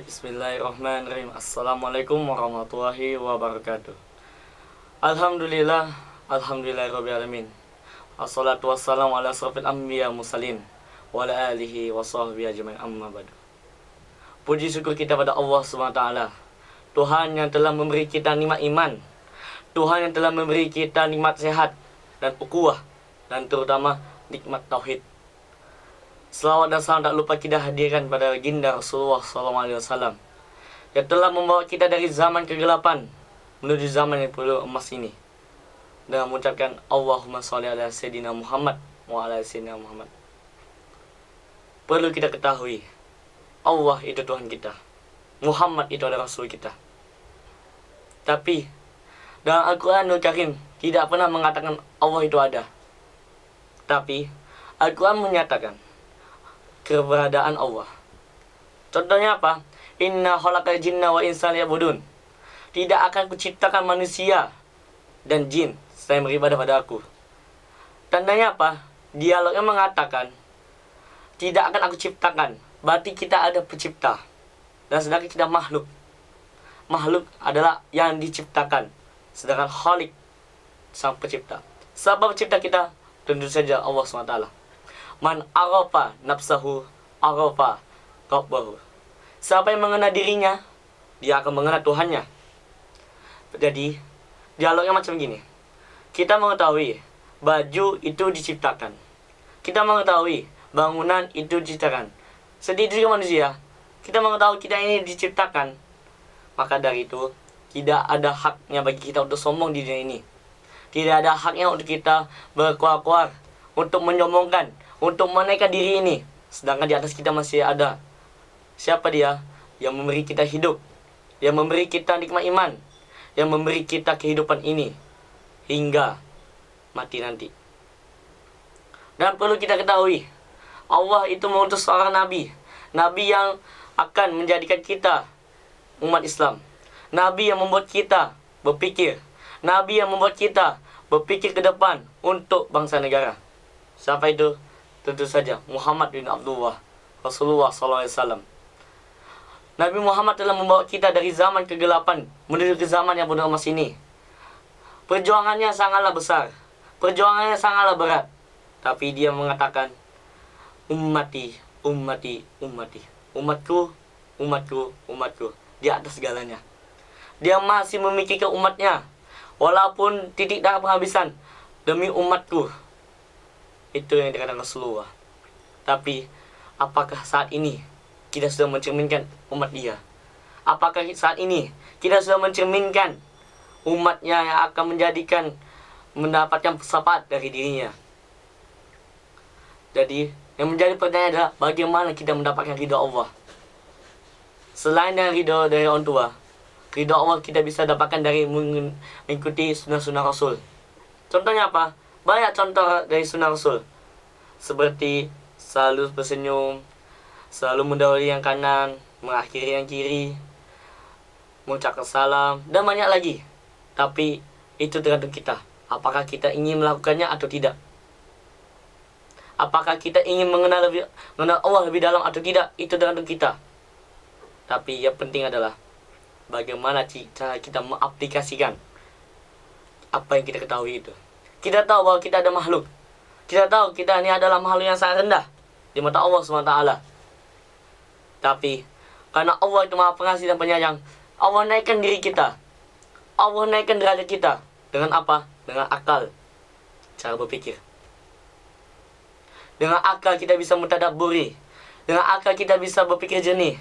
Bismillahirrahmanirrahim. Assalamualaikum warahmatullahi wabarakatuh. Alhamdulillah, alhamdulillahirabbil alamin. Assalatu wassalamu ala asrofil anbiya mursalin wa ala alihi wa sahbihi ajmain, amma ba'du. Puji syukur kita pada Allah SWT, Tuhan yang telah memberi kita nikmat iman, Tuhan yang telah memberi kita nikmat sehat dan ukhuwah, dan terutama nikmat tauhid. Selawat dan salam tak lupa kita hadirkan pada baginda Rasulullah SAW yang telah membawa kita dari zaman kegelapan menuju zaman yang penuh emas ini, dan mengucapkan Allahumma sholli ala Sayyidina Muhammad wa ala Sayyidina Muhammad. Perlu kita ketahui, Allah itu Tuhan kita, Muhammad itu adalah Rasul kita. Tapi dalam Al-Quranul Karim tidak pernah mengatakan Allah itu ada. Tapi Al-Quran menyatakan keberadaan Allah. Contohnya apa? Inna khalaqal jinna wa insa liya'budun. Tidak akan kuciptakan manusia dan jin selain beribadah pada aku. Tandanya apa? Dialognya mengatakan tidak akan aku ciptakan. Berarti kita ada pencipta, dan sedangkan kita makhluk. Makhluk adalah yang diciptakan, sedangkan Khalik sang pencipta. Siapa pencipta kita? Tentu saja Allah SWT. Man arafa nafsahu arafa rabbahu. Siapa yang mengenal dirinya, dia akan mengenal Tuhannya. Jadi dialognya macam gini. Kita mengetahui baju itu diciptakan, kita mengetahui bangunan itu diciptakan. Sedih juga manusia, kita mengetahui kita ini diciptakan. Maka dari itu tidak ada haknya bagi kita untuk sombong di dunia ini. Tidak ada haknya untuk kita berkuar-kuar, untuk menyombongkan, untuk menaikkan diri ini, sedangkan di atas kita masih ada. Siapa dia? Yang memberi kita hidup, yang memberi kita nikmat iman, yang memberi kita kehidupan ini hingga mati nanti. Dan perlu kita ketahui, Allah itu mengutus seorang nabi, nabi yang akan menjadikan kita umat Islam, nabi yang membuat kita berpikir, nabi yang membuat kita berpikir ke depan untuk bangsa negara. Siapa itu? Tentu saja Muhammad bin Abdullah, Rasulullah SAW. Nabi Muhammad telah membawa kita dari zaman kegelapan menuju ke zaman yang penuh emas ini. Perjuangannya sangatlah besar, perjuangannya sangatlah berat. Tapi dia mengatakan, ummati, ummati, ummati. Umatku, umatku, umatku. Di atas segalanya. Dia masih memikirkan umatnya, walaupun titik darah penghabisan, demi umatku. Itu yang dikatakan Rasulullah. Tapi apakah saat ini kita sudah mencerminkan umat dia? Apakah saat ini kita sudah mencerminkan umatnya yang akan mendapatkan syafaat dari dirinya? Jadi yang menjadi pertanyaan adalah bagaimana kita mendapatkan ridha Allah? Selain dari ridha dari orang tua, ridha Allah kita bisa dapatkan dari mengikuti sunnah-sunnah Rasul. Contohnya apa? Banyak contoh dari sunnah Rasul, seperti selalu bersenyum, selalu mendahului yang kanan, mengakhiri yang kiri, mengucapkan salam, dan banyak lagi. Tapi itu tergantung kita, apakah kita ingin melakukannya atau tidak. Apakah kita ingin mengenal Allah lebih dalam atau tidak, itu tergantung kita. Tapi yang penting adalah bagaimana cara kita mengaplikasikan apa yang kita ketahui itu. Kita tahu bahwa kita ada makhluk, kita tahu kita ini adalah makhluk yang sangat rendah di mata Allah SWT. Tapi karena Allah itu Maha Pengasih dan Penyayang, Allah naikkan diri kita, Allah naikkan derajat kita. Dengan apa? Dengan akal, cara berpikir. Dengan akal kita bisa mentadabburi, dengan akal kita bisa berpikir jernih.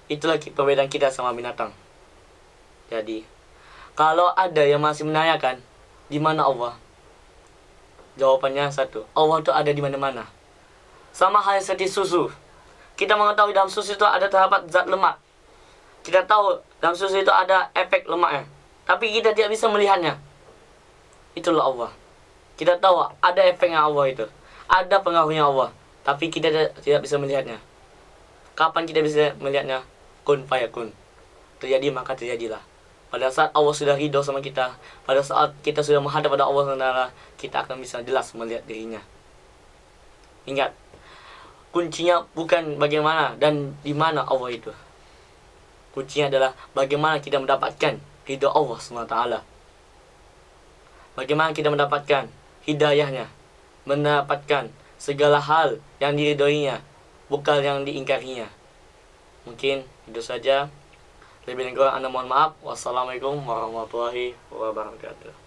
Itulah perbedaan kita sama binatang. Jadi kalau ada yang masih menanyakan di mana Allah, jawabannya satu, Allah itu ada di mana-mana. Sama halnya seperti susu. Kita mengetahui dalam susu itu ada terdapat zat lemak. Kita tahu dalam susu itu ada efek lemaknya, tapi kita tidak bisa melihatnya. Itulah Allah. Kita tahu ada efeknya Allah itu, ada pengaruhnya Allah, tapi kita tidak bisa melihatnya. Kapan kita bisa melihatnya? Kun fayakun. Terjadi maka terjadilah. Pada saat Allah sudah ridho sama kita, pada saat kita sudah menghadap pada Allah SWT, kita akan bisa jelas melihat dirinya. Ingat, kuncinya bukan bagaimana dan di mana Allah itu. Kuncinya adalah bagaimana kita mendapatkan ridha Allah SWT. Bagaimana kita mendapatkan hidayahnya, mendapatkan segala hal yang diridhoinya, bukan yang diingkarinya. Mungkin itu saja. Lebih kurang Anda mohon maaf. Wassalamualaikum warahmatullahi wabarakatuh.